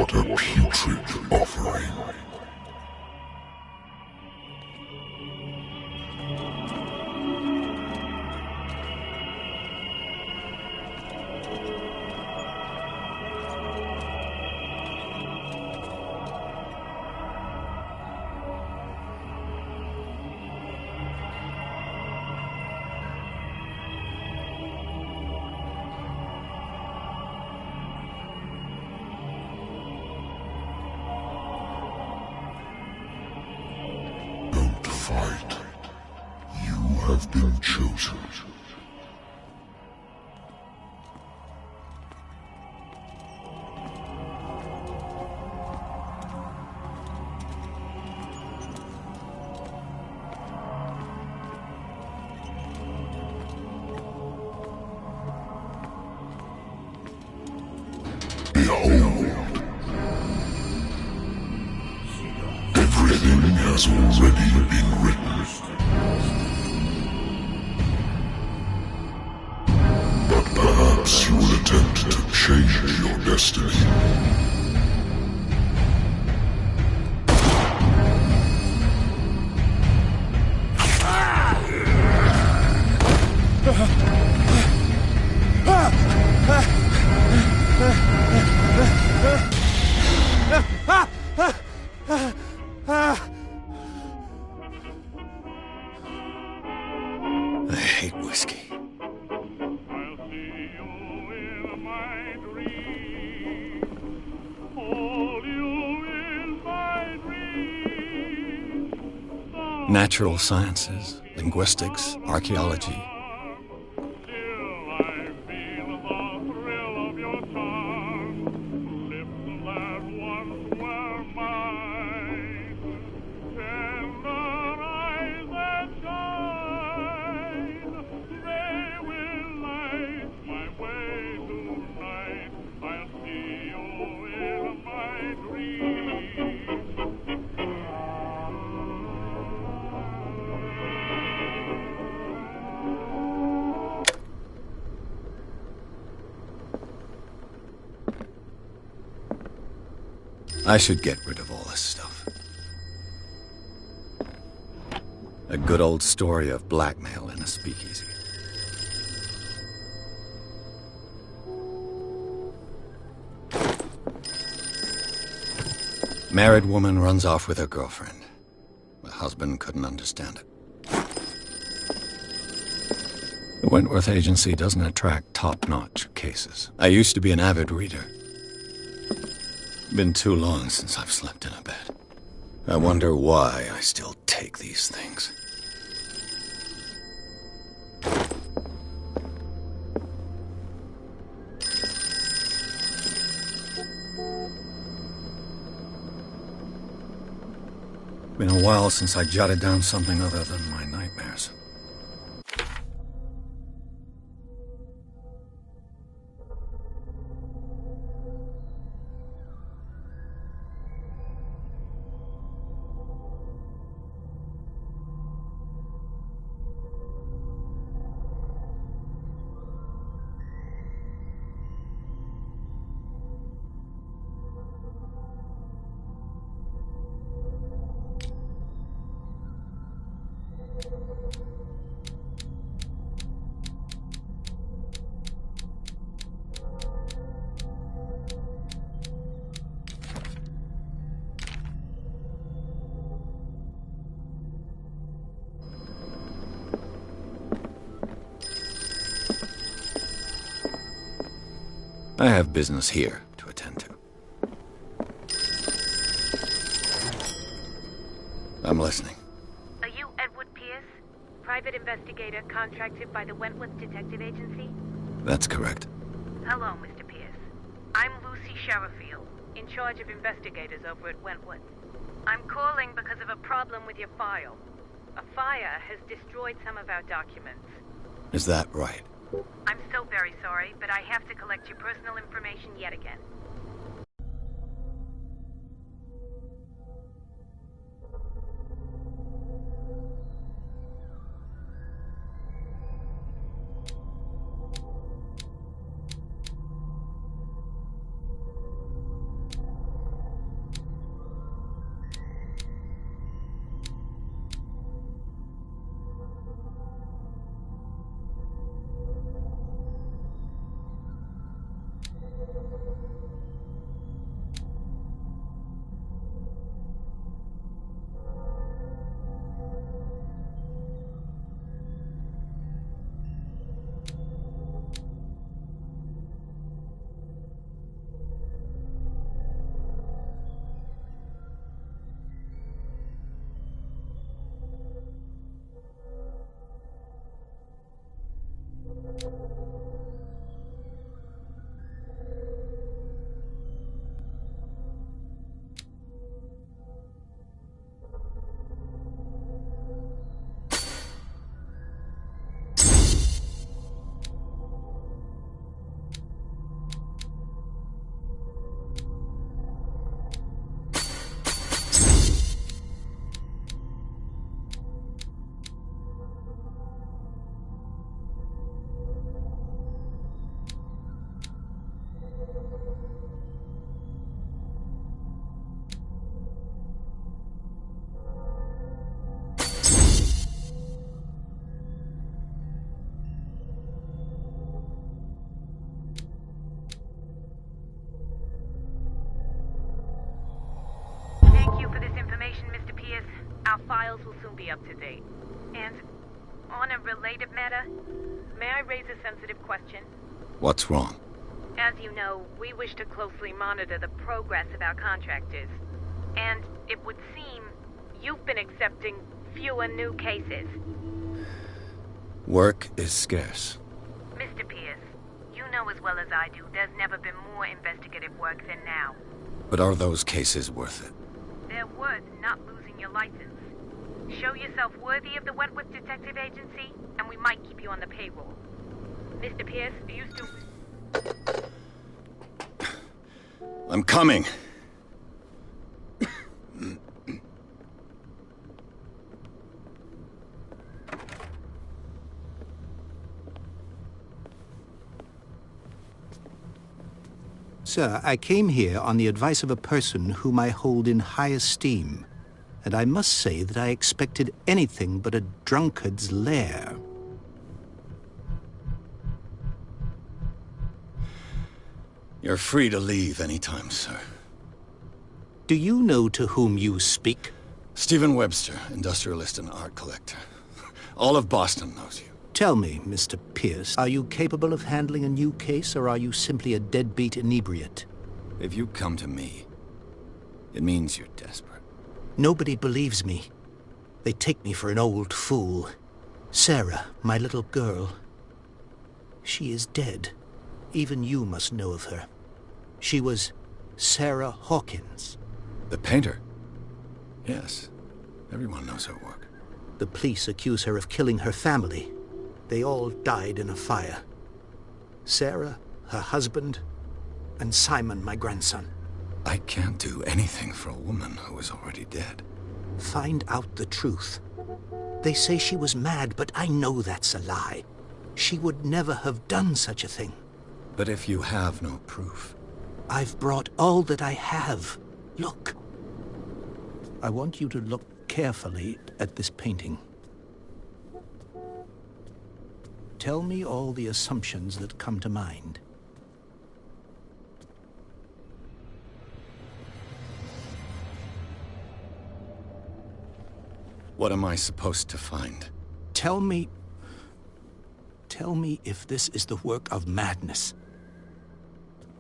What a putrid offering. Fight. You have been chosen. Behold. Everything has already been written. But perhaps you will attempt to change your destiny. I hate whiskey. Natural sciences, linguistics, archaeology. I should get rid of all this stuff. A good old story of blackmail in a speakeasy. Married woman runs off with her girlfriend. The husband couldn't understand it. The Wentworth Agency doesn't attract top-notch cases. I used to be an avid reader. Been too long since I've slept in a bed. I wonder why I still take these things. Been a while since I jotted down something other than my nightmares. I have business here to attend to. I'm listening. Are you Edward Pierce, private investigator contracted by the Wentworth Detective Agency? That's correct. Hello, Mr. Pierce. I'm Lucy Sherifield, in charge of investigators over at Wentworth. I'm calling because of a problem with your file. A fire has destroyed some of our documents. Is that right? I'm so very sorry, but I have to collect your personal information yet again. files will soon be up to date. And on a related matter, may I raise a sensitive question? What's wrong? As you know, we wish to closely monitor the progress of our contractors. And it would seem you've been accepting fewer new cases. Work is scarce. Mr. Pierce, you know as well as I do, there's never been more investigative work than now. But are those cases worth it? They're worth not losing your license. Show yourself worthy of the Wentworth Detective Agency, and we might keep you on the payroll. Mr. Pierce, are you still... I'm coming. Sir, I came here on the advice of a person whom I hold in high esteem, and I must say that I expected anything but a drunkard's lair. You're free to leave anytime, sir. Do you know to whom you speak? Stephen Webster, industrialist and art collector. All of Boston knows you. Tell me, Mr. Pierce, are you capable of handling a new case, or are you simply a deadbeat inebriate? If you come to me, it means you're desperate. Nobody believes me. They take me for an old fool. Sarah, my little girl, she is dead. Even you must know of her. She was Sarah Hawkins. The painter? Yes. Everyone knows her work. The police accuse her of killing her family. They all died in a fire. Sarah, her husband, and Simon, my grandson. I can't do anything for a woman who is already dead. Find out the truth. They say she was mad, but I know that's a lie. She would never have done such a thing. But if you have no proof... I've brought all that I have. Look. I want you to look carefully at this painting. Tell me all the assumptions that come to mind. What am I supposed to find? Tell me if this is the work of madness.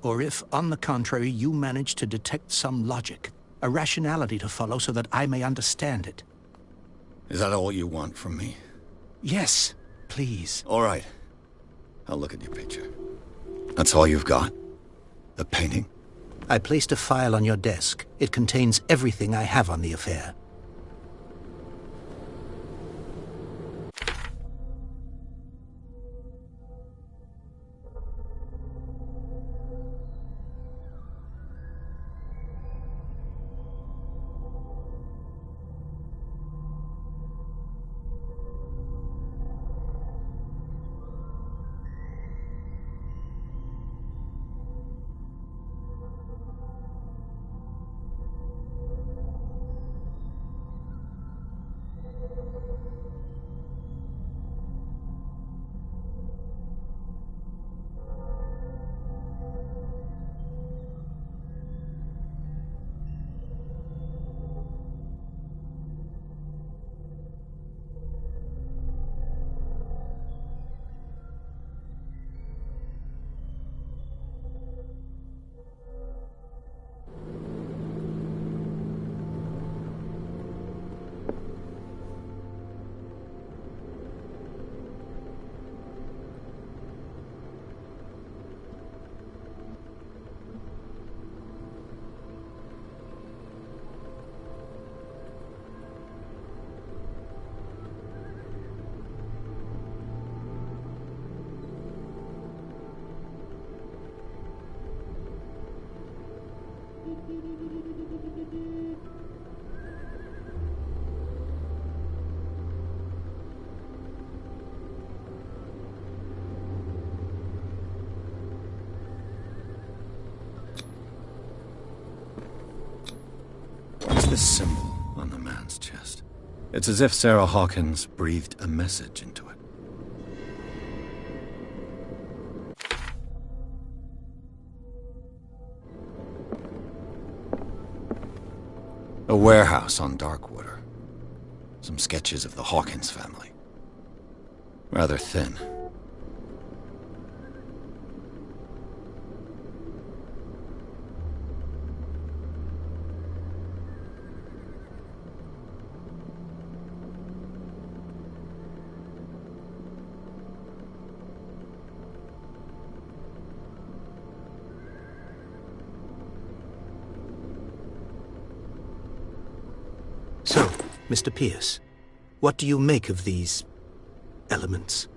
Or if, on the contrary, you manage to detect some logic, a rationality to follow so that I may understand it. Is that all you want from me? Yes, please. All right. I'll look at your picture. That's all you've got? The painting? I placed a file on your desk. It contains everything I have on the affair. What's this symbol on the man's chest? It's as if Sarah Hawkins breathed a message into it. A warehouse on Darkwater. Some sketches of the Hawkins family. Rather thin. So, Mr. Pierce, what do you make of these elements?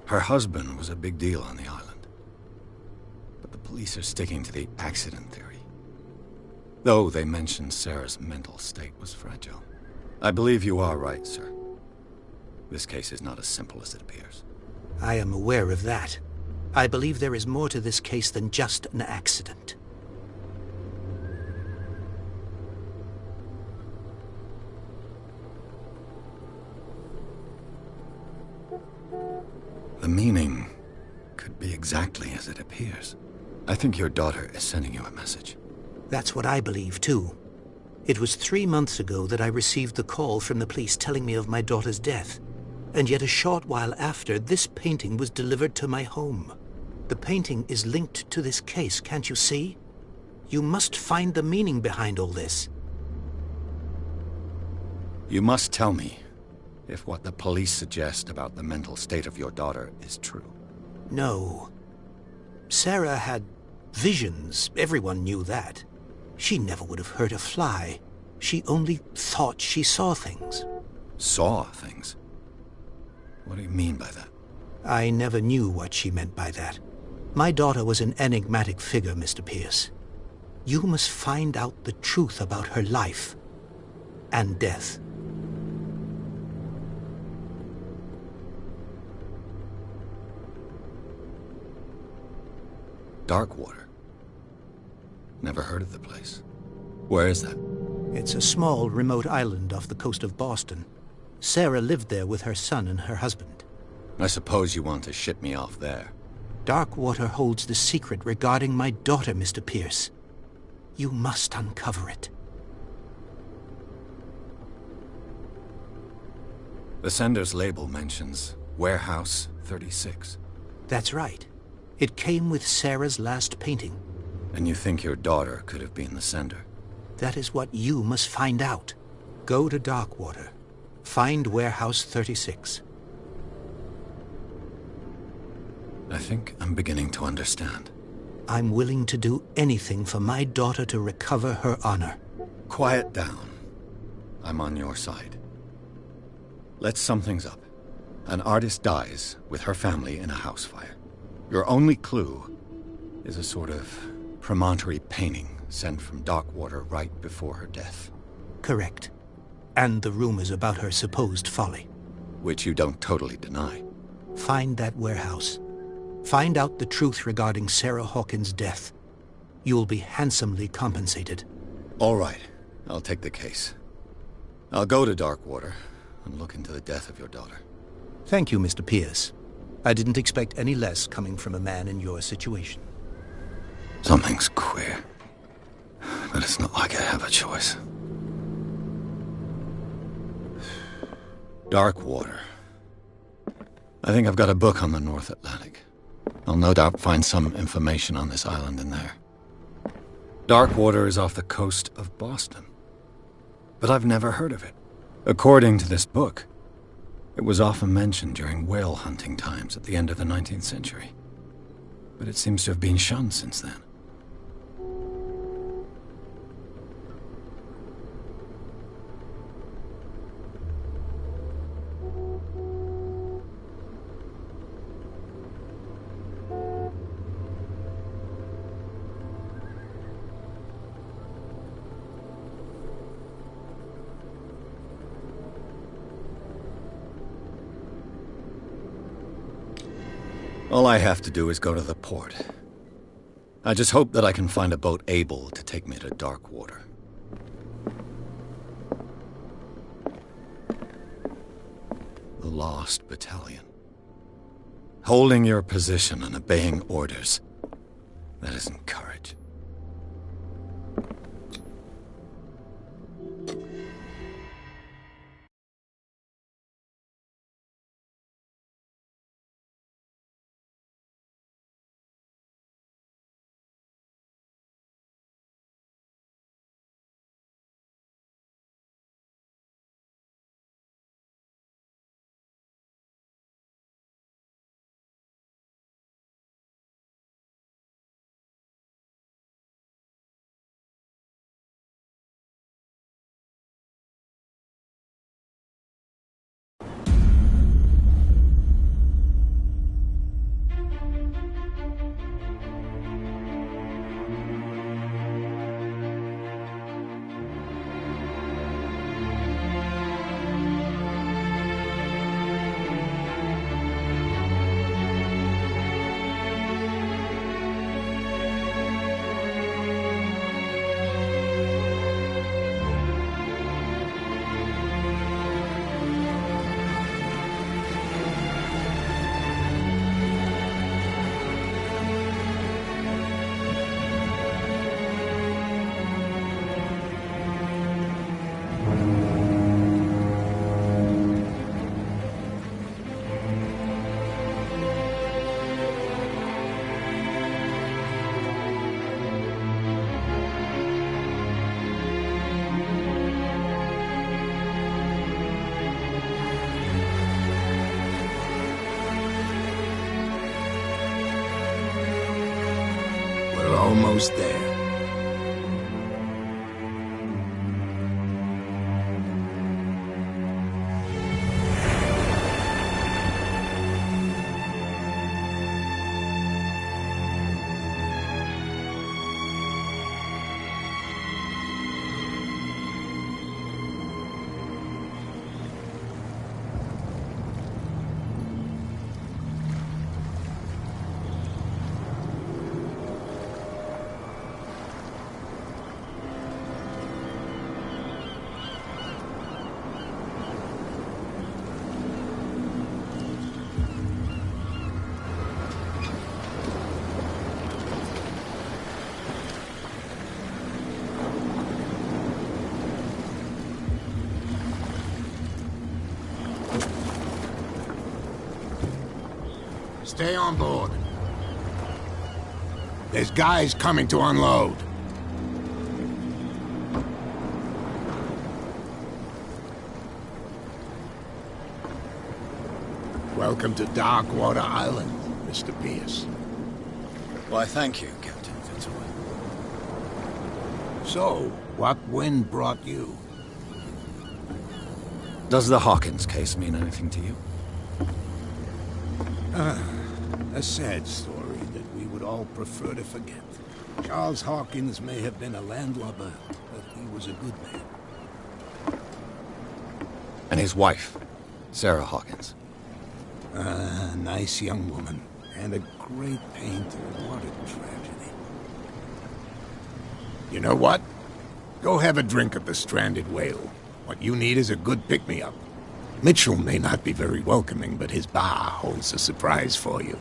Her husband was a big deal on the island. But the police are sticking to the accident theory. Though they mentioned Sarah's mental state was fragile. I believe you are right, sir. This case is not as simple as it appears. I am aware of that. I believe there is more to this case than just an accident. The meaning could be exactly as it appears. I think your daughter is sending you a message. That's what I believe, too. It was 3 months ago that I received the call from the police telling me of my daughter's death. And yet a short while after, this painting was delivered to my home. The painting is linked to this case, can't you see? You must find the meaning behind all this. You must tell me if what the police suggest about the mental state of your daughter is true. No. Sarah had visions. Everyone knew that. She never would have hurt a fly. She only thought she saw things. Saw things? What do you mean by that? I never knew what she meant by that. My daughter was an enigmatic figure, Mr. Pierce. You must find out the truth about her life and death. Darkwater. Never heard of the place. Where is that? It's a small, remote island off the coast of Boston. Sarah lived there with her son and her husband. I suppose you want to ship me off there. Darkwater holds the secret regarding my daughter, Mr. Pierce. You must uncover it. The sender's label mentions Warehouse 36. That's right. It came with Sarah's last painting. And you think your daughter could have been the sender? That is what you must find out. Go to Darkwater. Find Warehouse 36. I think I'm beginning to understand. I'm willing to do anything for my daughter to recover her honor. Quiet down. I'm on your side. Let's sum things up. An artist dies with her family in a house fire. Your only clue is a sort of promontory painting sent from Darkwater right before her death. Correct. And the rumors about her supposed folly. Which you don't totally deny. Find that warehouse. Find out the truth regarding Sarah Hawkins' death. You'll be handsomely compensated. All right. I'll take the case. I'll go to Darkwater and look into the death of your daughter. Thank you, Mr. Pierce. I didn't expect any less coming from a man in your situation. Something's queer. But it's not like I have a choice. Darkwater. I think I've got a book on the North Atlantic. I'll no doubt find some information on this island in there. Darkwater is off the coast of Boston. But I've never heard of it. According to this book, it was often mentioned during whale hunting times at the end of the 19th century. But it seems to have been shunned since then. All I have to do is go to the port. I just hope that I can find a boat able to take me to Darkwater. The Lost Battalion. Holding your position and obeying orders. That isn't courage. Almost there. Stay on board. There's guys coming to unload. Welcome to Darkwater Island, Mr. Pierce. Why, thank you, Captain Fitzroy. So, what wind brought you? Does the Hawkins case mean anything to you? A sad story that we would all prefer to forget. Charles Hawkins may have been a landlubber, but he was a good man. And his wife, Sarah Hawkins. A nice young woman, and a great painter. What a tragedy. You know what? Go have a drink at the Stranded Whale. What you need is a good pick-me-up. Mitchell may not be very welcoming, but his bar holds a surprise for you.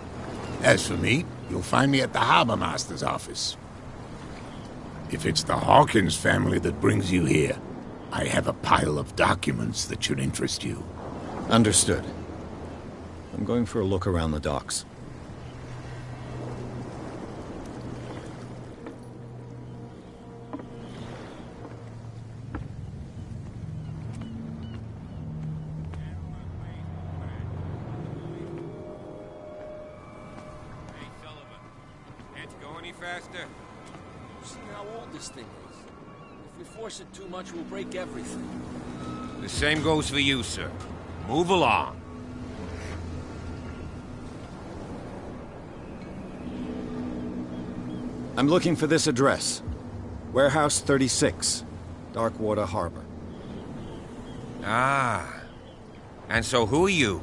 As for me, you'll find me at the Harbor Master's office. If it's the Hawkins family that brings you here, I have a pile of documents that should interest you. Understood. I'm going for a look around the docks. Faster. See how old this thing is. If we force it too much, we'll break everything. The same goes for you, sir. Move along. I'm looking for this address. Warehouse 36, Darkwater Harbor. Ah. And so who are you?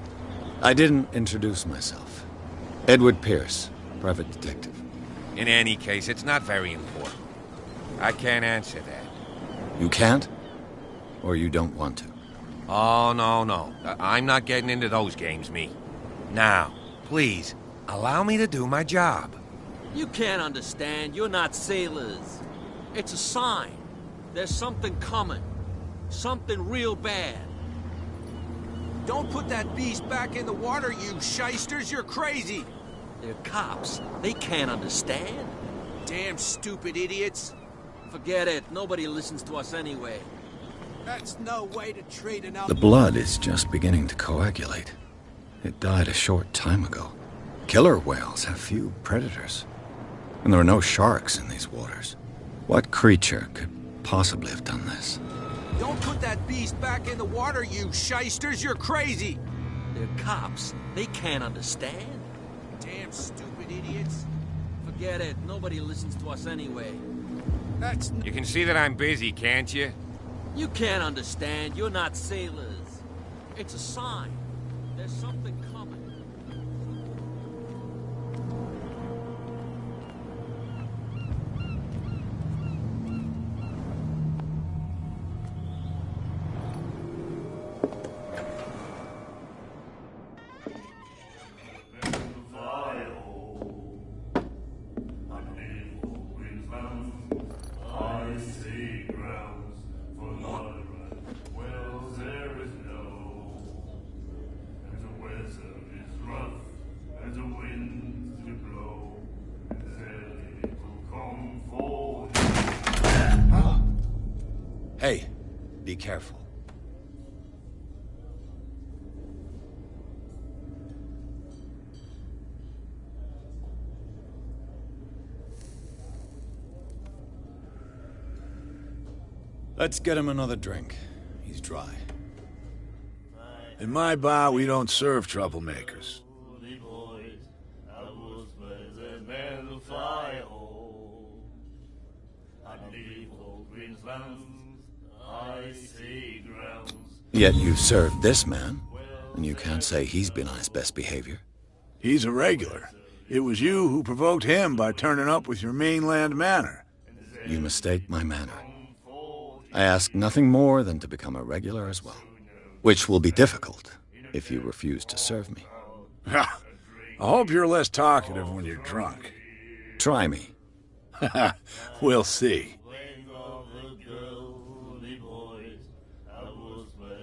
I didn't introduce myself. Edward Pierce, private detective. In any case, it's not very important. I can't answer that. You can't? Or you don't want to? Oh, no. I'm not getting into those games, me. Now, please, allow me to do my job. You can't understand. You're not sailors. It's a sign. There's something coming. Something real bad. Don't put that beast back in the water, you shysters! You're crazy! They're cops. They can't understand. Damn stupid idiots! Forget it. Nobody listens to us anyway. That's no way to treat an The blood is just beginning to coagulate. It died a short time ago. Killer whales have few predators. And there are no sharks in these waters. What creature could possibly have done this? Don't put that beast back in the water, you shysters! You're crazy! They're cops. They can't understand. Damn stupid idiots! Forget it. Nobody listens to us anyway. That's... You can see that I'm busy, can't you? You can't understand. You're not sailors. It's a sign. There's something coming. Hey, be careful. Let's get him another drink. He's dry. In my bar, we don't serve troublemakers. Yet you served this man, and you can't say he's been on his best behavior. He's a regular. It was you who provoked him by turning up with your mainland manner. You mistake my manner. I ask nothing more than to become a regular as well, which will be difficult if you refuse to serve me. I hope you're less talkative when you're drunk. Try me. We'll see.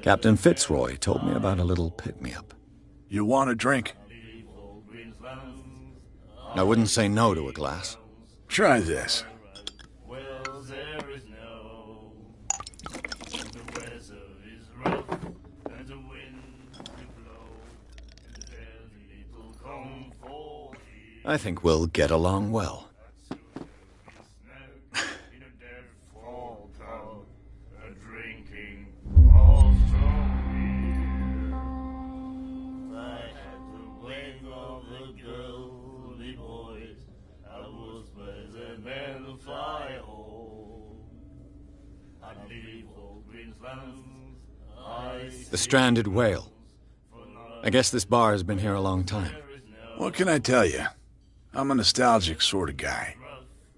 Captain Fitzroy told me about a little pick-me-up. You want a drink? I wouldn't say no to a glass. Try this. I think we'll get along well. The stranded whale. I guess this bar has been here a long time. What can I tell you? I'm a nostalgic sort of guy.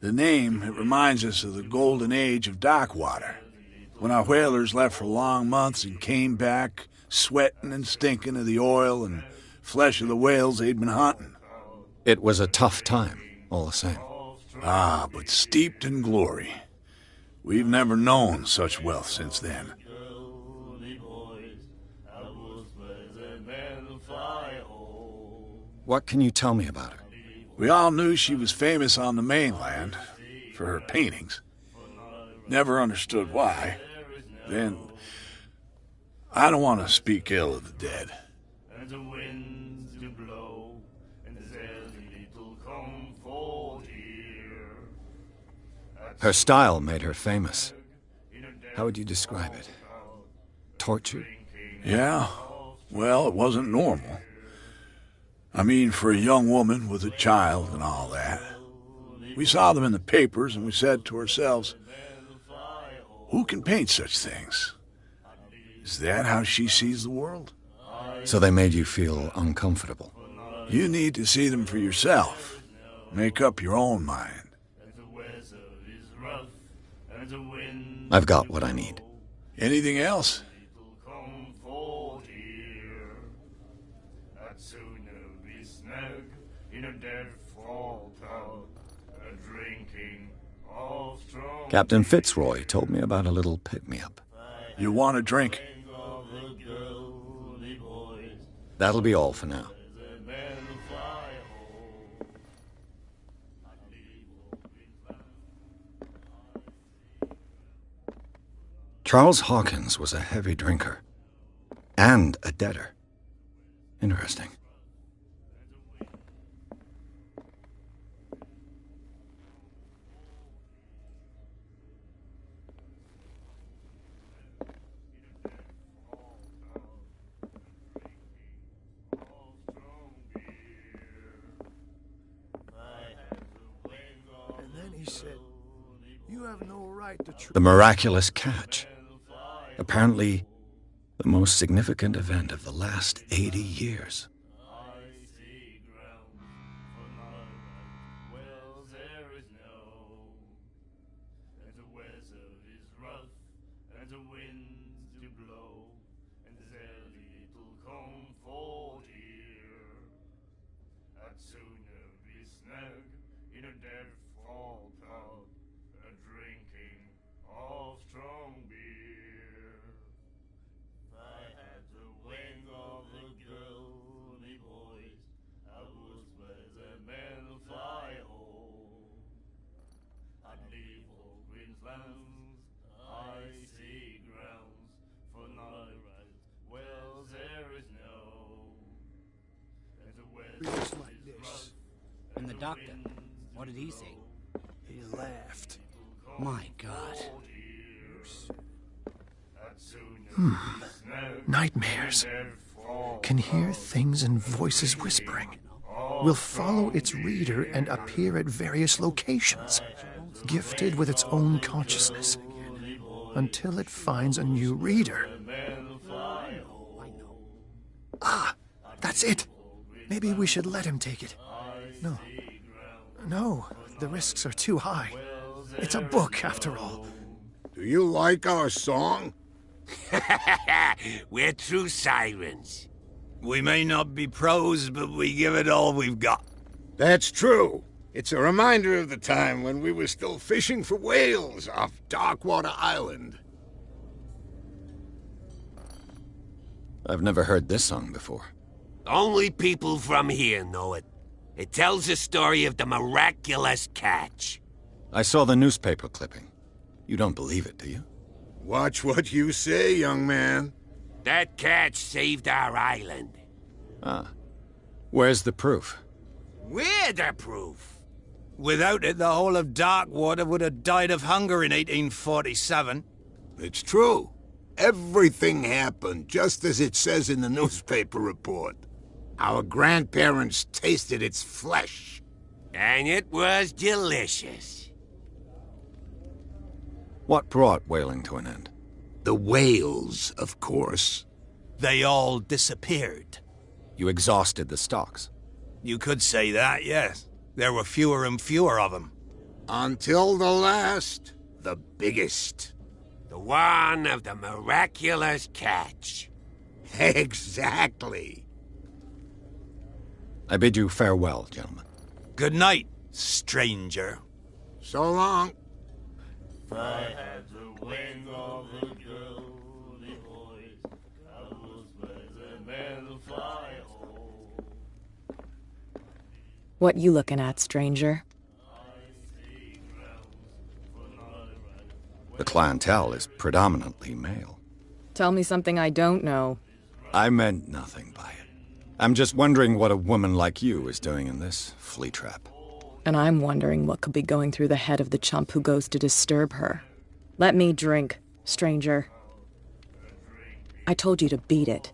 The name, it reminds us of the golden age of dock water, when our whalers left for long months and came back sweating and stinking of the oil and flesh of the whales they'd been hunting. It was a tough time, all the same. Ah, but steeped in glory. We've never known such wealth since then. What can you tell me about her? We all knew she was famous on the mainland for her paintings. Never understood why. Then, I don't want to speak ill of the dead. Her style made her famous. How would you describe it? Tortured? Yeah, well, it wasn't normal. I mean, for a young woman with a child and all that. We saw them in the papers and we said to ourselves, who can paint such things? Is that how she sees the world? So they made you feel uncomfortable? You need to see them for yourself. Make up your own mind. I've got what I need. Anything else? Captain Fitzroy told me about a little pick-me-up. You want a drink? That'll be all for now. Charles Hawkins was a heavy drinker. And a debtor. Interesting. And then he said, "You have no right to The miraculous catch. Apparently, the most significant event of the last 80 years. like this." And the doctor, what did he say? He laughed. My God. Nightmares. Can hear things and voices whispering. Will follow its reader and appear at various locations, gifted with its own consciousness, until it finds a new reader. Ah, that's it. Maybe we should let him take it. No, the risks are too high. It's a book, after all. Do you like our song? We're true sirens. We may not be pros, but we give it all we've got. That's true. It's a reminder of the time when we were still fishing for whales off Darkwater Island. I've never heard this song before. Only people from here know it. It tells the story of the miraculous catch. I saw the newspaper clipping. You don't believe it, do you? Watch what you say, young man. That catch saved our island. Ah. Where's the proof? We're the proof. Without it, the whole of Darkwater would have died of hunger in 1847. It's true. Everything happened just as it says in the newspaper report. Our grandparents tasted its flesh. And it was delicious. What brought whaling to an end? The whales, of course. They all disappeared. You exhausted the stocks. You could say that, yes. There were fewer and fewer of them. Until the last, the biggest. The one of the miraculous catch. Exactly. I bid you farewell, gentlemen. Good night, stranger. So long. I had the wing of the girl, the boys. I was the man fly home. What you looking at, stranger? The clientele is predominantly male. Tell me something I don't know. I meant nothing by it. I'm just wondering what a woman like you is doing in this flea trap. And I'm wondering what could be going through the head of the chump who goes to disturb her. Let me drink, stranger. I told you to beat it.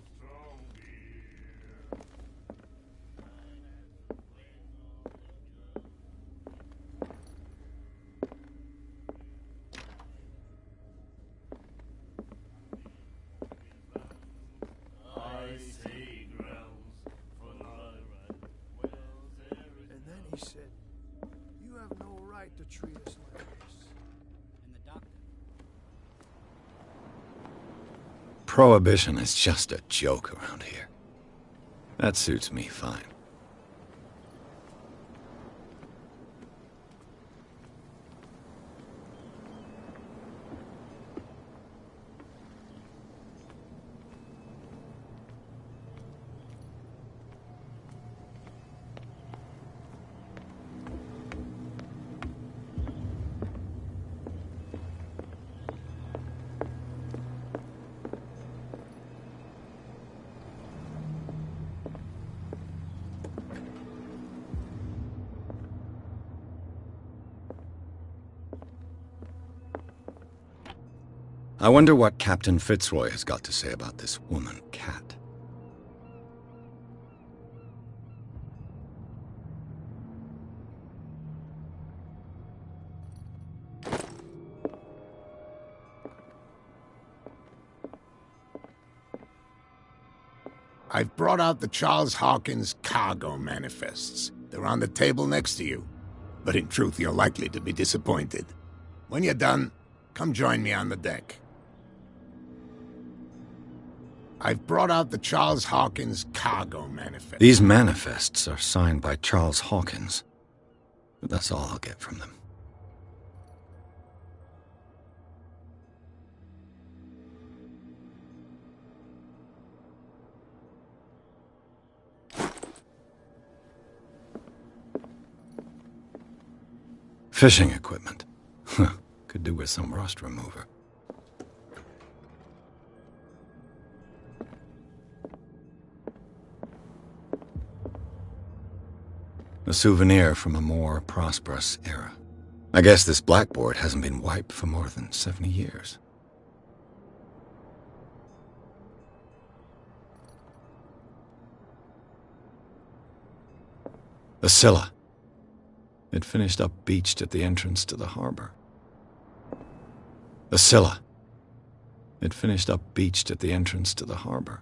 Prohibition is just a joke around here. That suits me fine. I wonder what Captain Fitzroy has got to say about this woman, Cat. I've brought out the Charles Hawkins cargo manifests. They're on the table next to you. But in truth, you're likely to be disappointed. When you're done, come join me on the deck. I've brought out the Charles Hawkins cargo manifest. These manifests are signed by Charles Hawkins. But that's all I'll get from them. Fishing equipment. Could do with some rust remover. A souvenir from a more prosperous era. I guess this blackboard hasn't been wiped for more than 70 years. The Scylla. It finished up beached at the entrance to the harbor. The Scylla. It finished up beached at the entrance to the harbor.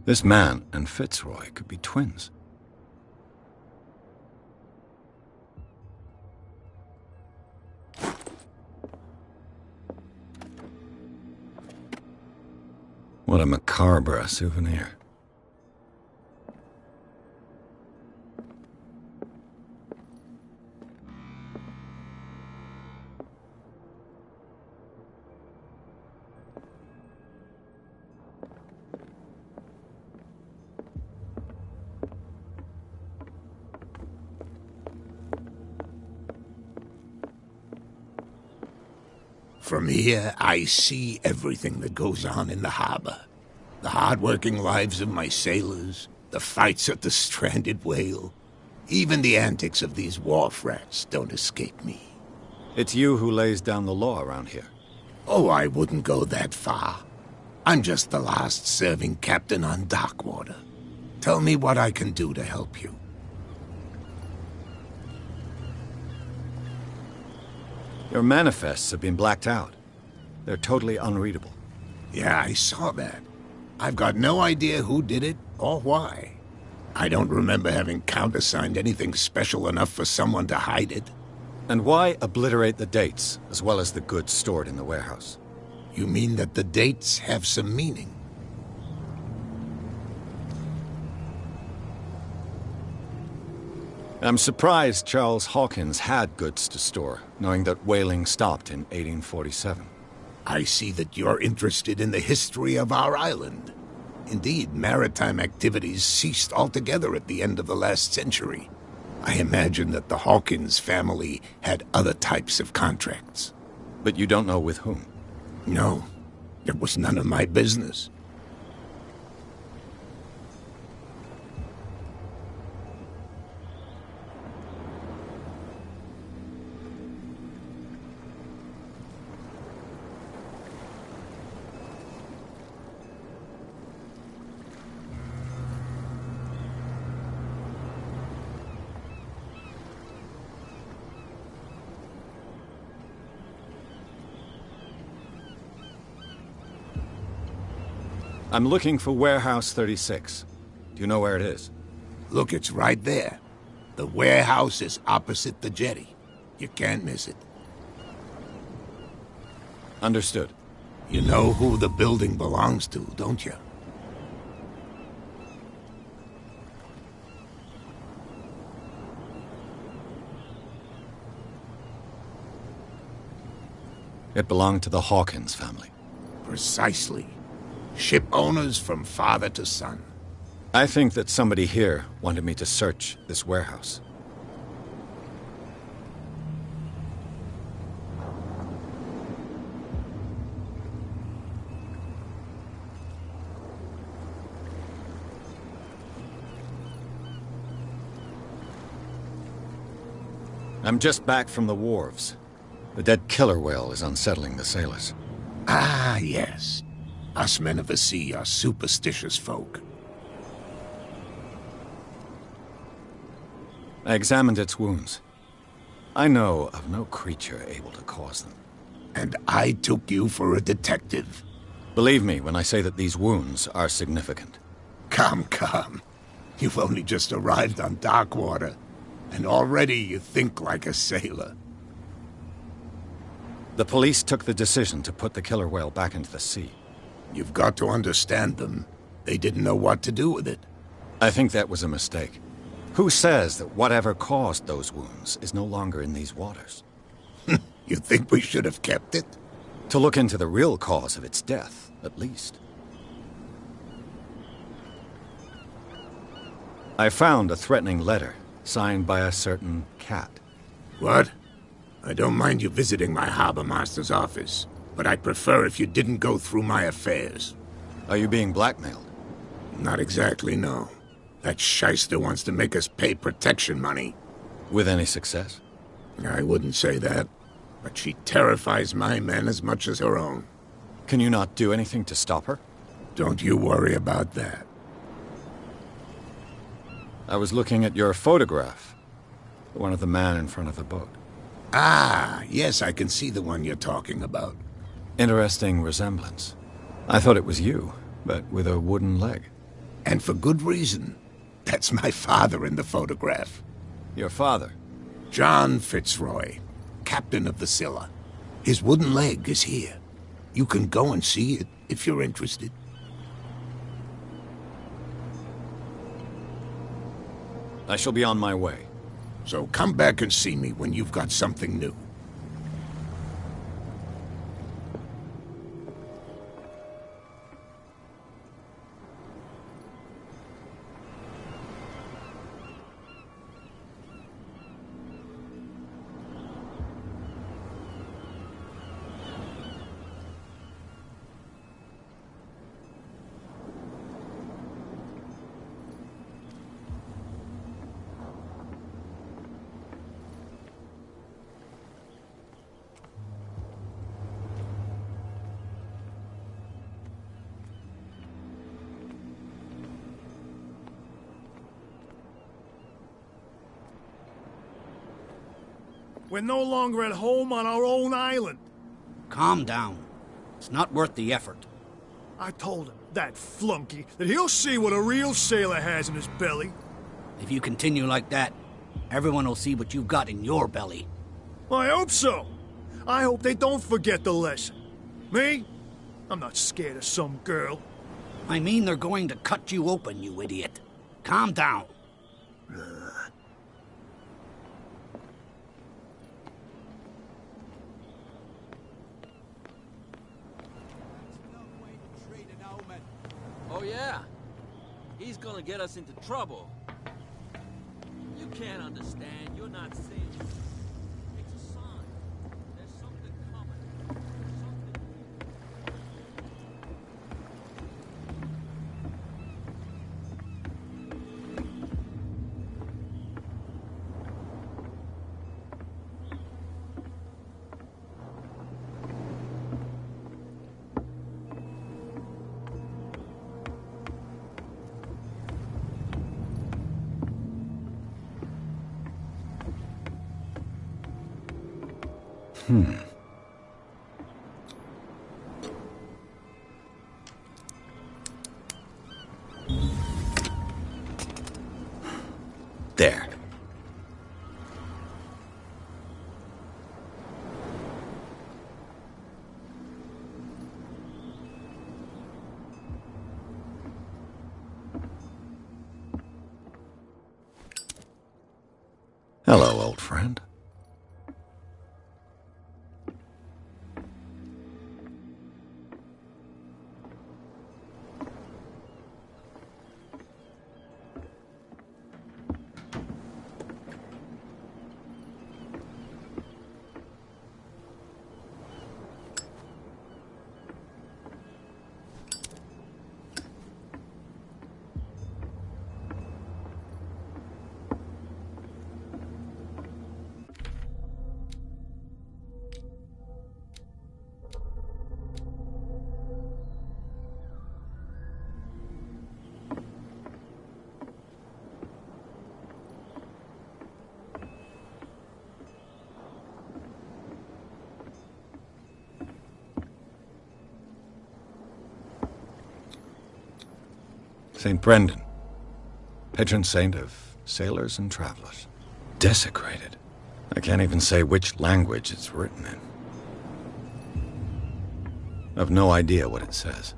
This man and Fitzroy could be twins. What a macabre souvenir. From here, I see everything that goes on in the harbor. The hard-working lives of my sailors, the fights at the stranded whale. Even the antics of these wharf rats don't escape me. It's you who lays down the law around here. Oh, I wouldn't go that far. I'm just the last serving captain on Darkwater. Tell me what I can do to help you. Your manifests have been blacked out. They're totally unreadable. Yeah, I saw that. I've got no idea who did it or why. I don't remember having countersigned anything special enough for someone to hide it. And why obliterate the dates, as well as the goods stored in the warehouse? You mean that the dates have some meaning? I'm surprised Charles Hawkins had goods to store, knowing that whaling stopped in 1847. I see that you're interested in the history of our island. Indeed, maritime activities ceased altogether at the end of the last century. I imagine that the Hawkins family had other types of contracts. But you don't know with whom? No, it was none of my business. I'm looking for Warehouse 36. Do you know where it is? Look, it's right there. The warehouse is opposite the jetty. You can't miss it. Understood. You know who the building belongs to, don't you? It belonged to the Hawkins family. Precisely. Ship owners from father to son. I think that somebody here wanted me to search this warehouse. I'm just back from the wharves. The dead killer whale is unsettling the sailors. Ah, yes. Us men of the sea are superstitious folk. I examined its wounds. I know of no creature able to cause them. And I took you for a detective. Believe me when I say that these wounds are significant. Come. You've only just arrived on Darkwater, and already you think like a sailor. The police took the decision to put the killer whale back into the sea. You've got to understand them. They didn't know what to do with it. I think that was a mistake. Who says that whatever caused those wounds is no longer in these waters? You think we should have kept it? To look into the real cause of its death, at least. I found a threatening letter, signed by a certain cat. What? I don't mind you visiting my harbor master's office, but I'd prefer if you didn't go through my affairs. Are you being blackmailed? Not exactly, no. That shyster wants to make us pay protection money. With any success? I wouldn't say that, but she terrifies my men as much as her own. Can you not do anything to stop her? Don't you worry about that. I was looking at your photograph. The one of the man in front of the boat. Ah, yes, I can see the one you're talking about. Interesting resemblance. I thought it was you, but with a wooden leg. And for good reason. That's my father in the photograph. Your father? John Fitzroy, captain of the Scylla. His wooden leg is here. You can go and see it if you're interested. I shall be on my way. So come back and see me when you've got something new. We're no longer at home on our own island. Calm down. It's not worth the effort. I told him, that flunky, that he'll see what a real sailor has in his belly. If you continue like that, everyone will see what you've got in your belly. I hope so. I hope they don't forget the lesson. Me? I'm not scared of some girl. I mean they're going to cut you open, you idiot. Calm down. Oh, yeah? He's gonna get us into trouble. You can't understand. You're not seeing. It's a sign. There's something coming. There. Hello, old friend. St. Brendan, patron saint of sailors and travelers. Desecrated. I can't even say which language it's written in. I've no idea what it says.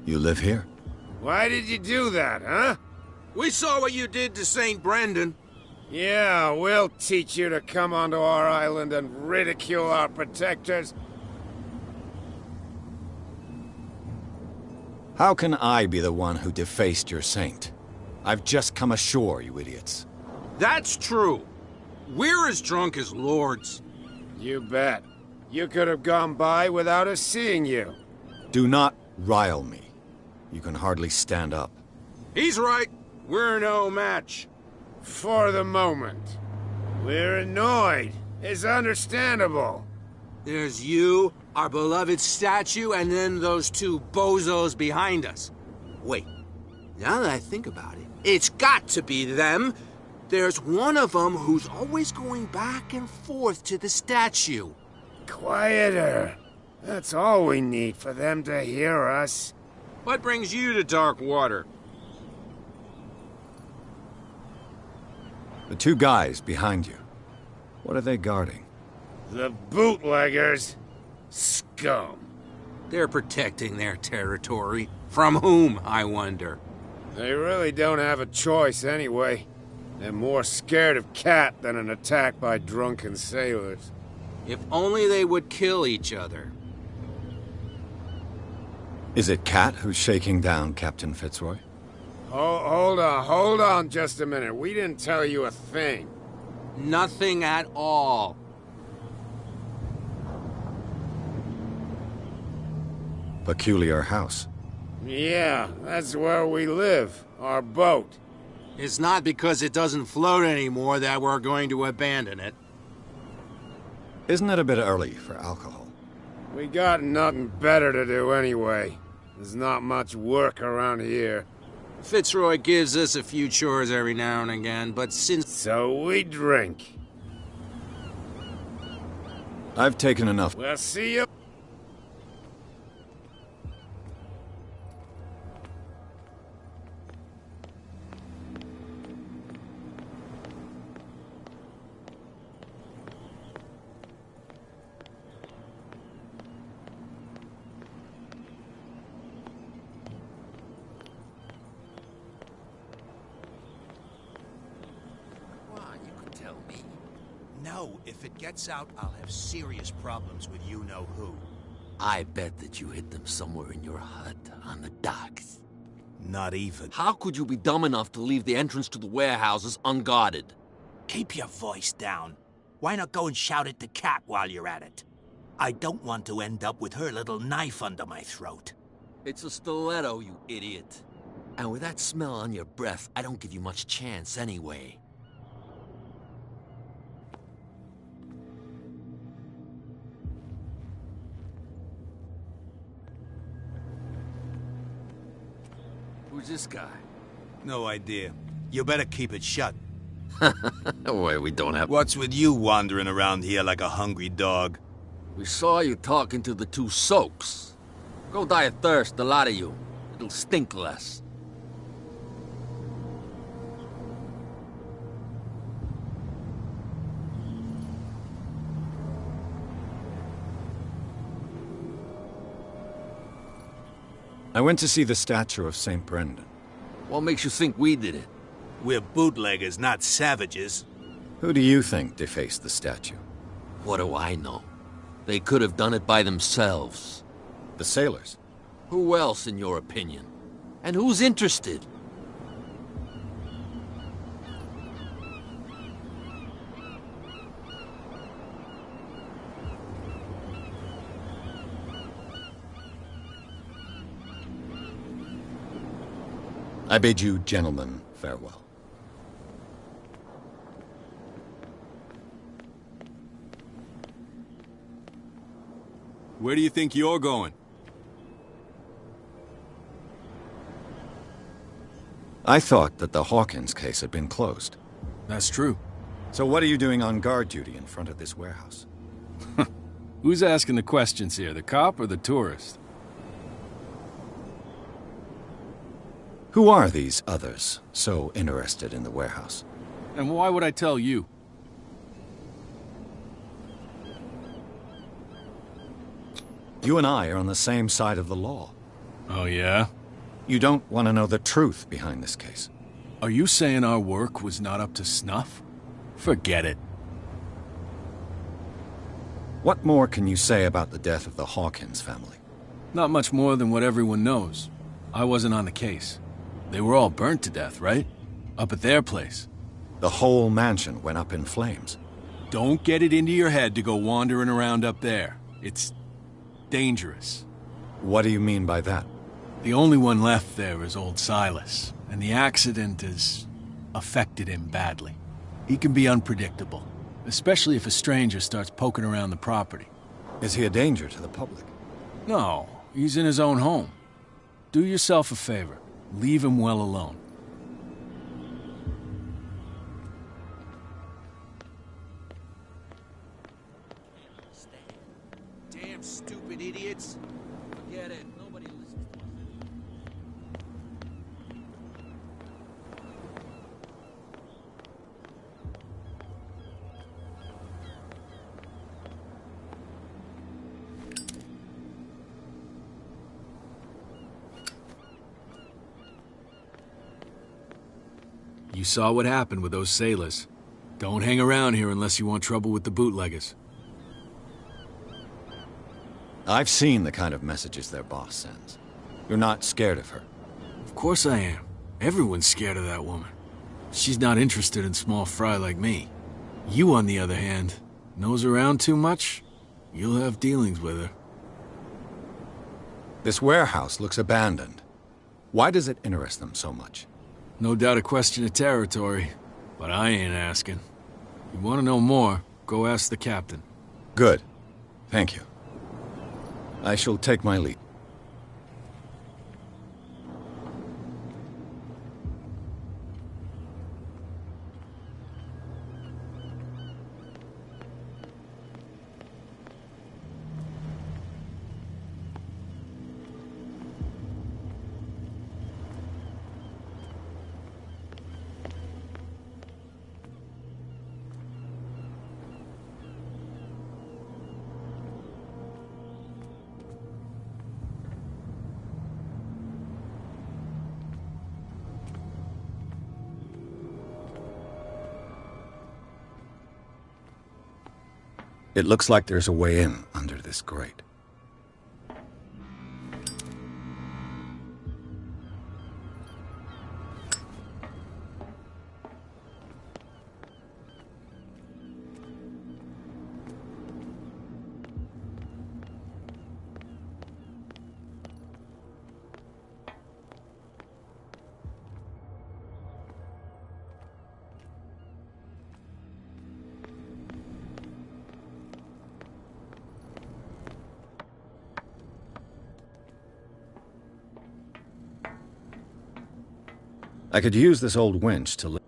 You live here? Why did you do that, huh? We saw what you did to St. Brendan. Yeah, we'll teach you to come onto our island and ridicule our protectors. How can I be the one who defaced your saint? I've just come ashore, you idiots. That's true. We're as drunk as lords. You bet. You could have gone by without us seeing you. Do not rile me. You can hardly stand up. He's right. We're no match. For the moment. We're annoyed. It's understandable. There's you, our beloved statue, and then those two bozos behind us. Wait, now that I think about it, it's got to be them. There's one of them who's always going back and forth to the statue. Quieter. That's all we need for them to hear us. What brings you to dark water? The two guys behind you. What are they guarding? The bootleggers. Scum. They're protecting their territory. From whom, I wonder? They really don't have a choice anyway. They're more scared of Cat than an attack by drunken sailors. If only they would kill each other. Is it Cat who's shaking down Captain Fitzroy? Hold on just a minute. We didn't tell you a thing. Nothing at all. Peculiar house. Yeah, that's where we live. Our boat. It's not because it doesn't float anymore that we're going to abandon it. Isn't it a bit early for alcohol? We got nothing better to do anyway. There's not much work around here. Fitzroy gives us a few chores every now and again, but since... So we drink. I've taken enough. We'll see you. No, if it gets out, I'll have serious problems with you-know-who. I bet that you hid them somewhere in your hut on the docks. Not even. How could you be dumb enough to leave the entrance to the warehouses unguarded? Keep your voice down. Why not go and shout at the cat while you're at it? I don't want to end up with her little knife under my throat. It's a stiletto, you idiot. And with that smell on your breath, I don't give you much chance anyway. Who's this guy? No idea. You better keep it shut. Wait, we don't have... What's with you wandering around here like a hungry dog? We saw you talking to the two soaks. Go die of thirst, the lot of you. It'll stink less. I went to see the statue of St. Brendan. What makes you think we did it? We're bootleggers, not savages. Who do you think defaced the statue? What do I know? They could have done it by themselves. The sailors? Who else, in your opinion? And who's interested? I bid you gentlemen farewell. Where do you think you're going? I thought that the Hawkins case had been closed. That's true. So what are you doing on guard duty in front of this warehouse? Who's asking the questions here, the cop or the tourist? Who are these others so interested in the warehouse? And why would I tell you? You and I are on the same side of the law. Oh, yeah? You don't want to know the truth behind this case. Are you saying our work was not up to snuff? Forget it. What more can you say about the death of the Hawkins family? Not much more than what everyone knows. I wasn't on the case. They were all burnt to death, right? Up at their place. The whole mansion went up in flames. Don't get it into your head to go wandering around up there. It's dangerous. What do you mean by that? The only one left there is old Silas, and the accident has affected him badly. He can be unpredictable, especially if a stranger starts poking around the property. Is he a danger to the public? No, he's in his own home. Do yourself a favor. Leave him well alone. Damn stupid idiots. Forget it. Nobody listens to us. You saw what happened with those sailors. Don't hang around here unless you want trouble with the bootleggers. I've seen the kind of messages their boss sends. You're not scared of her? Of course I am. Everyone's scared of that woman. She's not interested in small fry like me. You, on the other hand, nose around too much, you'll have dealings with her. This warehouse looks abandoned. Why does it interest them so much? No doubt a question of territory, but I ain't asking. If you want to know more, go ask the captain. Good. Thank you. I shall take my leave. It looks like there's a way in under this grate. I could use this old winch to lift.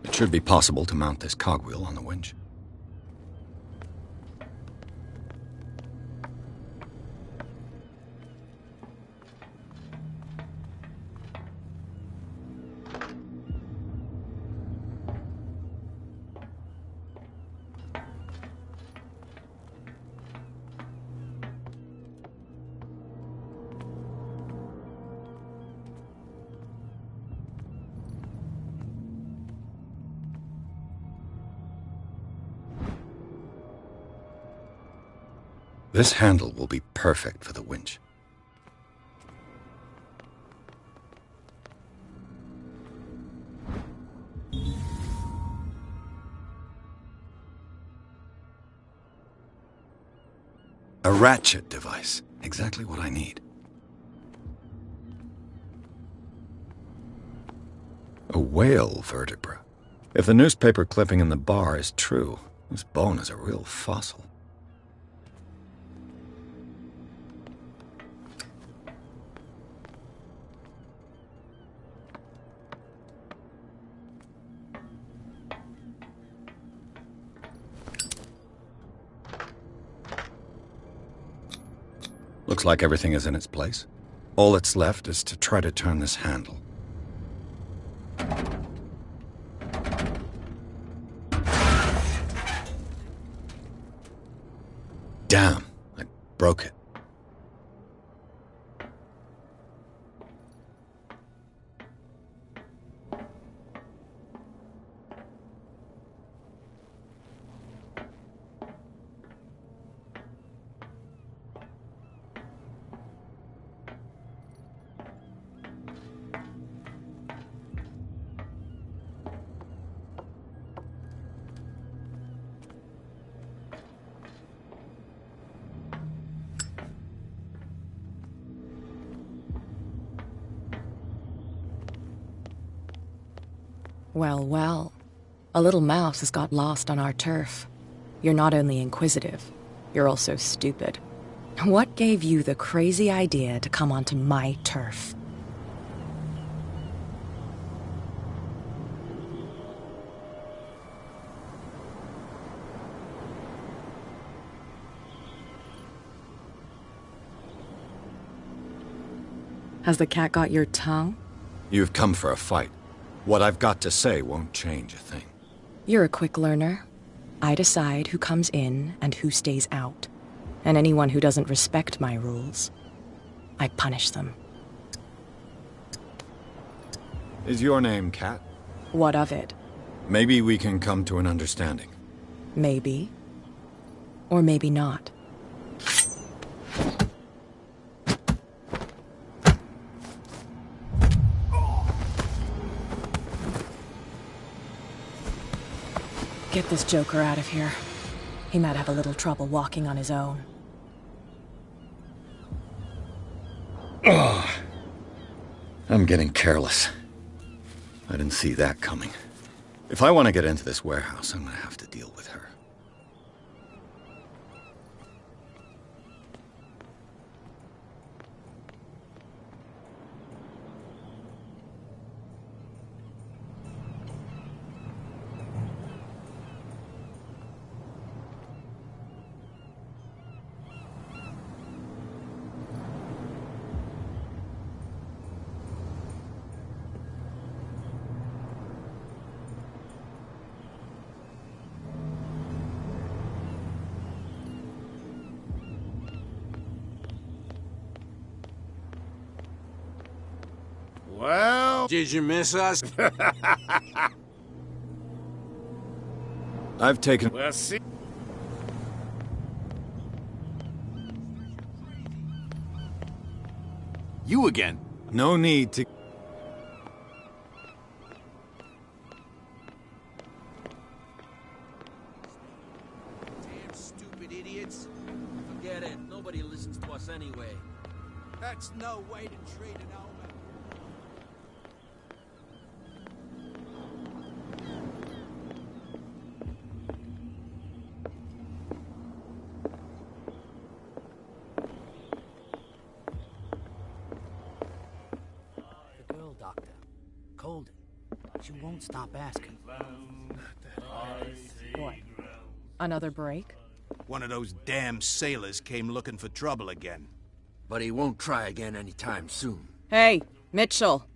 It should be possible to mount this cogwheel on the winch. This handle will be perfect for the winch. A ratchet device. Exactly what I need. A whale vertebra. If the newspaper clipping in the bar is true, this bone is a real fossil. Looks like everything is in its place. All that's left is to try to turn this handle. Damn, I broke it. Well, well. A little mouse has got lost on our turf. You're not only inquisitive, you're also stupid. What gave you the crazy idea to come onto my turf? Has the cat got your tongue? You've come for a fight. What I've got to say won't change a thing. You're a quick learner. I decide who comes in and who stays out. And anyone who doesn't respect my rules, I punish them. Is your name Cat? What of it? Maybe we can come to an understanding. Maybe. Or maybe not. Get this joker out of here. He might have a little trouble walking on his own. Ugh. I'm getting careless. I didn't see that coming. If I want to get into this warehouse, I'm gonna have to deal with her. Well, did you miss us? I've taken... Well, see... You again? No need to... Damn stupid idiots. Forget it. Nobody listens to us anyway. That's no way to treat an omen. The girl, Doctor. Colden. She won't stop asking. What? Another break? One of those damn sailors came looking for trouble again. But he won't try again anytime soon. Hey, Mitchell.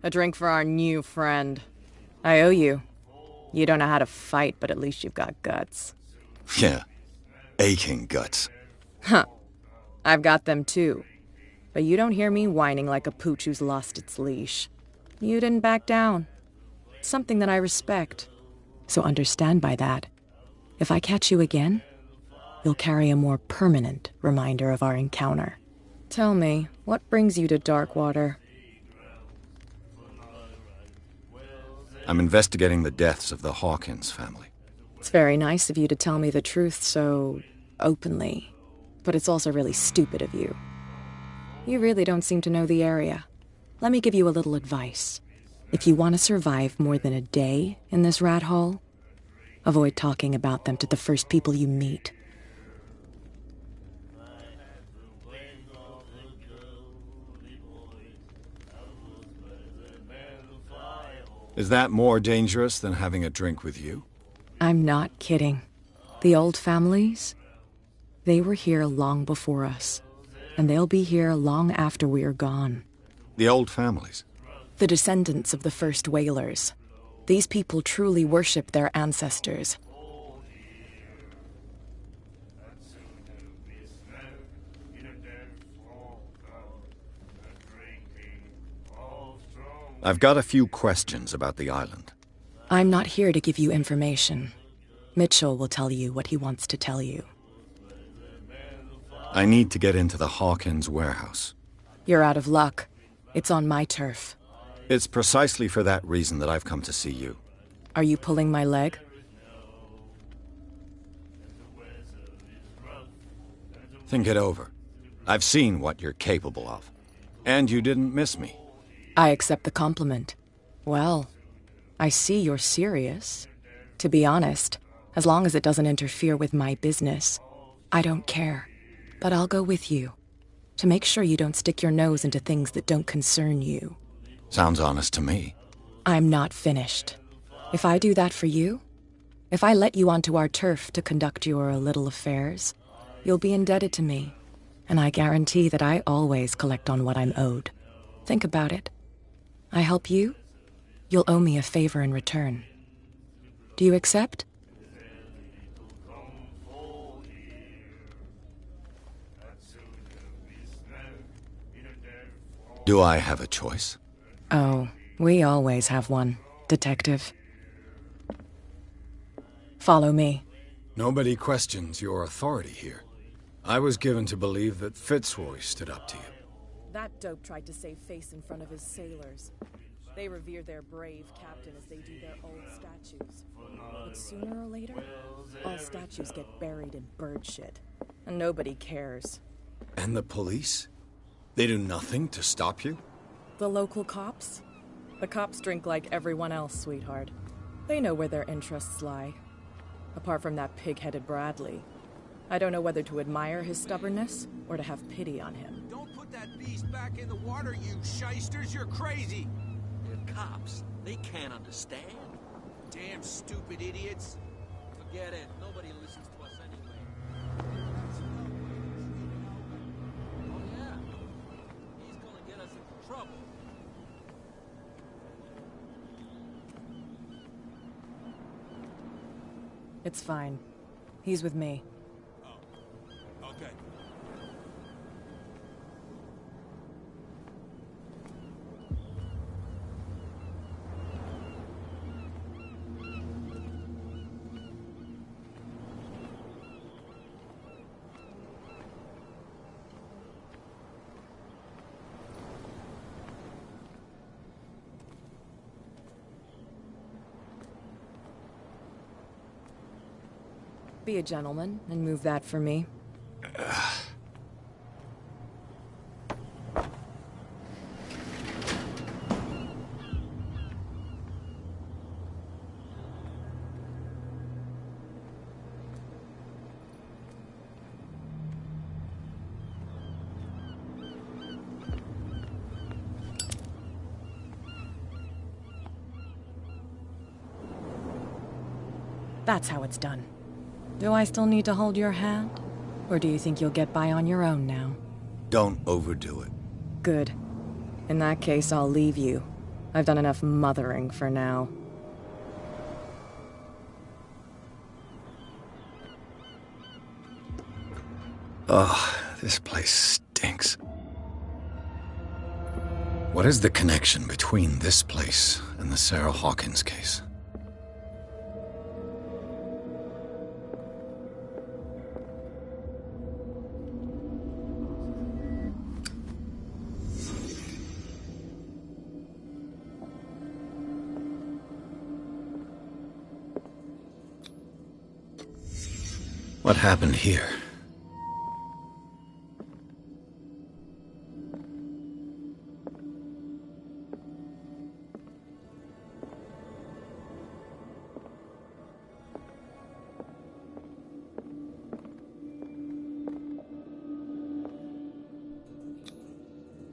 A drink for our new friend. I owe you. You don't know how to fight, but at least you've got guts. Yeah. Aching guts. Huh. I've got them too. But you don't hear me whining like a pooch who's lost its leash. You didn't back down. It's something that I respect. So understand by that. If I catch you again, you'll carry a more permanent reminder of our encounter. Tell me, what brings you to Darkwater? I'm investigating the deaths of the Hawkins family. It's very nice of you to tell me the truth so openly. But it's also really stupid of you. You really don't seem to know the area. Let me give you a little advice. If you want to survive more than a day in this rat hole, avoid talking about them to the first people you meet. Is that more dangerous than having a drink with you? I'm not kidding. The old families, they were here long before us. and they'll be here long after we're gone. The old families? The descendants of the first whalers. These people truly worship their ancestors. I've got a few questions about the island. I'm not here to give you information. Mitchell will tell you what he wants to tell you. I need to get into the Hawkins warehouse. You're out of luck. It's on my turf. It's precisely for that reason that I've come to see you. Are you pulling my leg? Think it over. I've seen what you're capable of. And you didn't miss me. I accept the compliment. Well, I see you're serious. To be honest, as long as it doesn't interfere with my business, I don't care. But I'll go with you, to make sure you don't stick your nose into things that don't concern you. Sounds honest to me. I'm not finished. If I do that for you, if I let you onto our turf to conduct your little affairs, you'll be indebted to me, and I guarantee that I always collect on what I'm owed. Think about it. I help you, you'll owe me a favor in return. Do you accept? Do I have a choice? Oh, we always have one, Detective. Follow me. Nobody questions your authority here. I was given to believe that Fitzroy stood up to you. That dope tried to save face in front of his sailors. They revere their brave captain as they do their old statues. But sooner or later, all statues get buried in bird shit. And nobody cares. And the police? They do nothing to stop you? The local cops? The cops drink like everyone else, sweetheart. They know where their interests lie. Apart from that pig-headed Bradley. I don't know whether to admire his stubbornness or to have pity on him. Don't put that beast back in the water, you shysters. You're crazy. They're cops. They can't understand. Damn stupid idiots. Forget it. Nobody listens to us anyway. Oh, yeah. He's gonna get us into trouble. It's fine. He's with me. Okay. Be a gentleman and move that for me. That's how it's done. Do I still need to hold your hand? Or do you think you'll get by on your own now? Don't overdo it. Good. In that case, I'll leave you. I've done enough mothering for now. Ugh, this place stinks. What is the connection between this place and the Sarah Hawkins case? What happened here?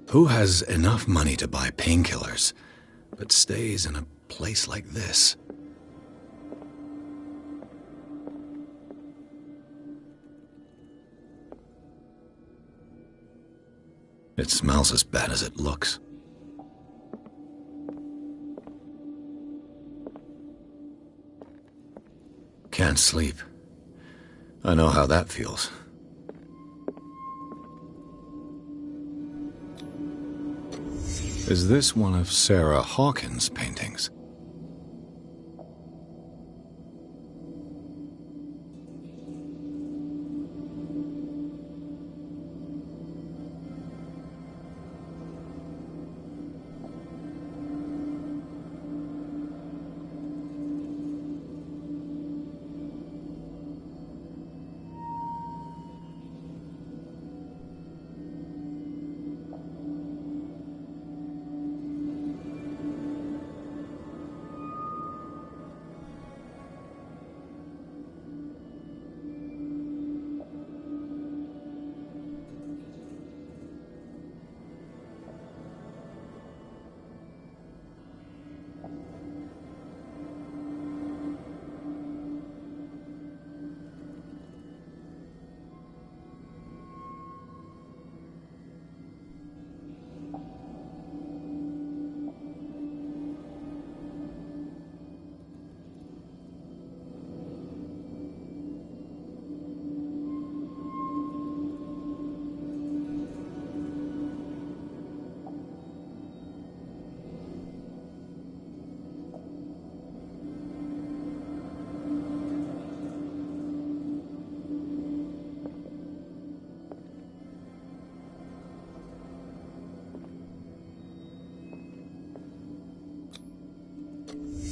Who has enough money to buy painkillers, but stays in a place like this? It smells as bad as it looks. Can't sleep. I know how that feels. Is this one of Sarah Hawkins' paintings?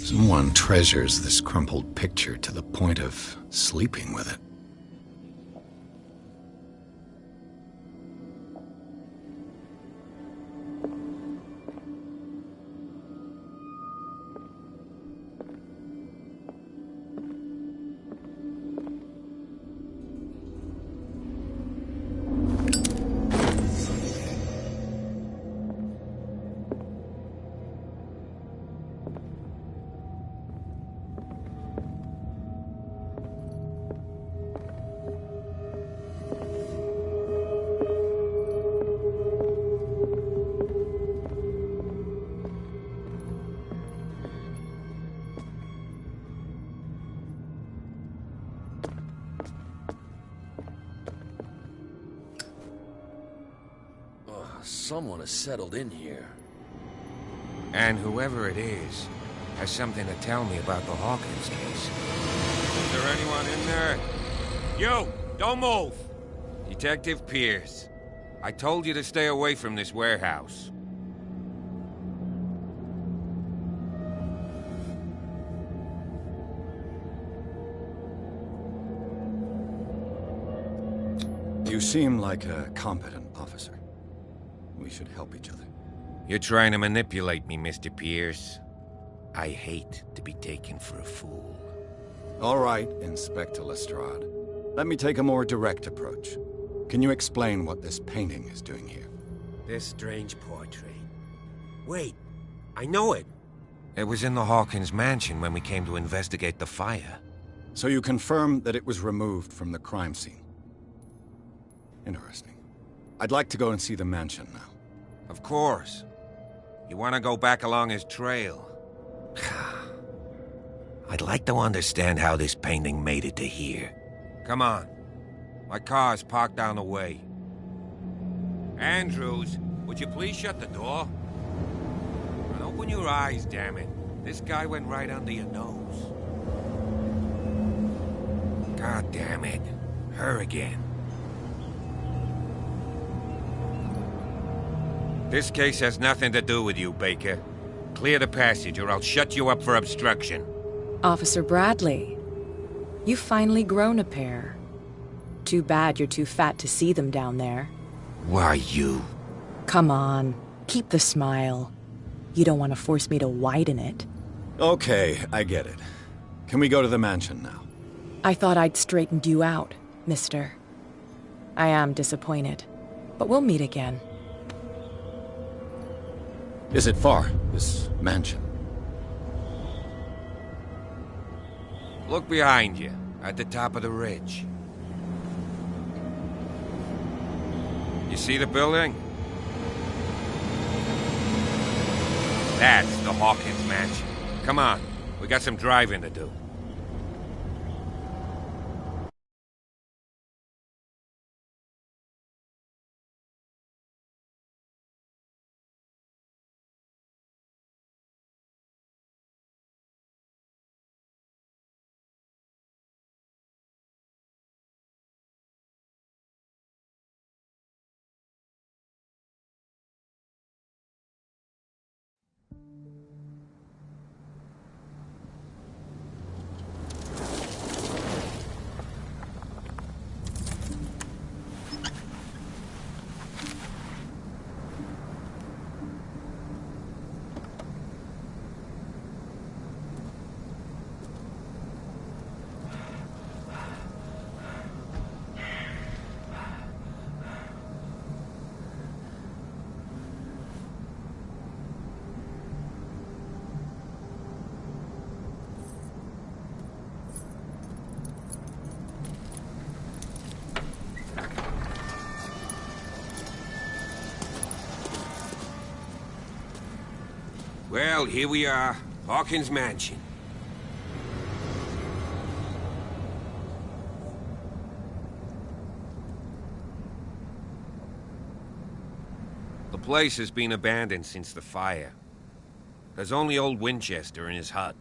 Someone treasures this crumpled picture to the point of sleeping with it. Someone has settled in here. And whoever it is has something to tell me about the Hawkins case. Is there anyone in there? You! Don't move! Detective Pierce. I told you to stay away from this warehouse. You seem like a competent officer. We should help each other. You're trying to manipulate me, Mr. Pierce. I hate to be taken for a fool. All right, Inspector Lestrade. Let me take a more direct approach. Can you explain what this painting is doing here? This strange portrait. Wait, I know it. It was in the Hawkins mansion when we came to investigate the fire. So you confirm that it was removed from the crime scene? Interesting. I'd like to go and see the mansion now. Of course. You want to go back along his trail? I'd like to understand how this painting made it to here. Come on. My car's parked down the way. Andrews, would you please shut the door? And open your eyes, damn it. This guy went right under your nose. God damn it. Her again. This case has nothing to do with you, Baker. Clear the passage or I'll shut you up for obstruction. Officer Bradley, you've finally grown a pair. Too bad you're too fat to see them down there. Why you? Come on, keep the smile. You don't want to force me to widen it. Okay, I get it. Can we go to the mansion now? I thought I'd straightened you out, mister. I am disappointed, but we'll meet again. Is it far, this mansion? Look behind you, at the top of the ridge. You see the building? That's the Hawkins mansion. Come on, we got some driving to do. Well, here we are. Hawkins mansion. The place has been abandoned since the fire. There's only old Winchester in his hut.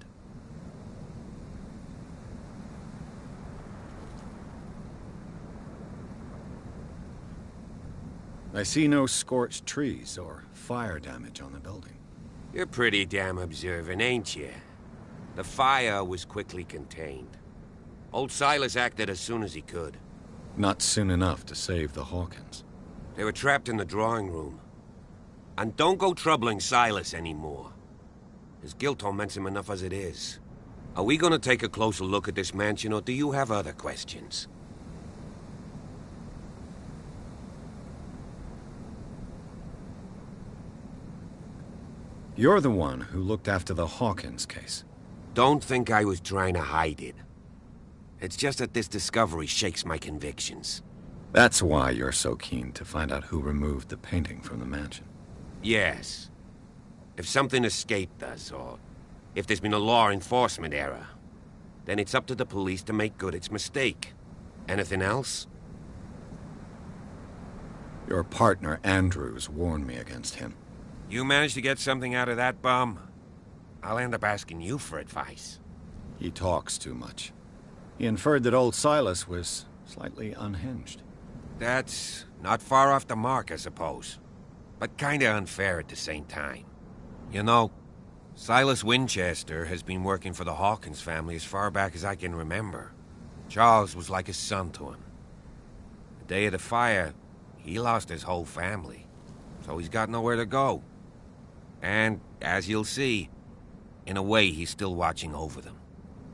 I see no scorched trees or fire damage on the building. You're pretty damn observant, ain't you? The fire was quickly contained. Old Silas acted as soon as he could. Not soon enough to save the Hawkins. They were trapped in the drawing room. And don't go troubling Silas anymore. His guilt torments him enough as it is. Are we gonna take a closer look at this mansion, or do you have other questions? You're the one who looked after the Hawkins case. Don't think I was trying to hide it. It's just that this discovery shakes my convictions. That's why you're so keen to find out who removed the painting from the mansion. Yes. If something escaped us, or if there's been a law enforcement error, then it's up to the police to make good its mistake. Anything else? Your partner, Andrews, warned me against him. You managed to get something out of that bum? I'll end up asking you for advice. He talks too much. He inferred that old Silas was slightly unhinged. That's not far off the mark, I suppose. But kinda unfair at the same time. You know, Silas Winchester has been working for the Hawkins family as far back as I can remember. Charles was like a son to him. The day of the fire, he lost his whole family. So he's got nowhere to go. And, as you'll see, in a way, he's still watching over them.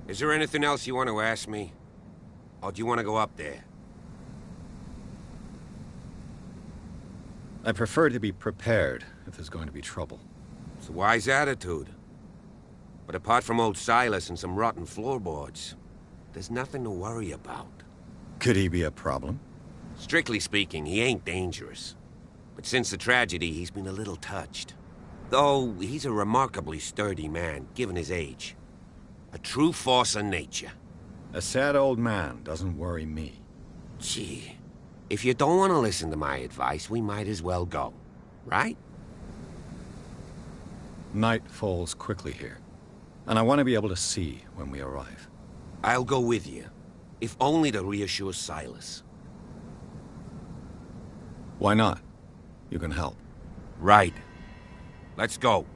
Is there anything else you want to ask me? Or do you want to go up there? I prefer to be prepared if there's going to be trouble. It's a wise attitude. But apart from old Silas and some rotten floorboards, there's nothing to worry about. Could he be a problem? Strictly speaking, he ain't dangerous. But since the tragedy, he's been a little touched. Though, he's a remarkably sturdy man, given his age. A true force of nature. A sad old man doesn't worry me. Gee, if you don't want to listen to my advice, we might as well go. Right? Night falls quickly here, and I want to be able to see when we arrive. I'll go with you, if only to reassure Silas. Why not? You can help. Right. Let's go.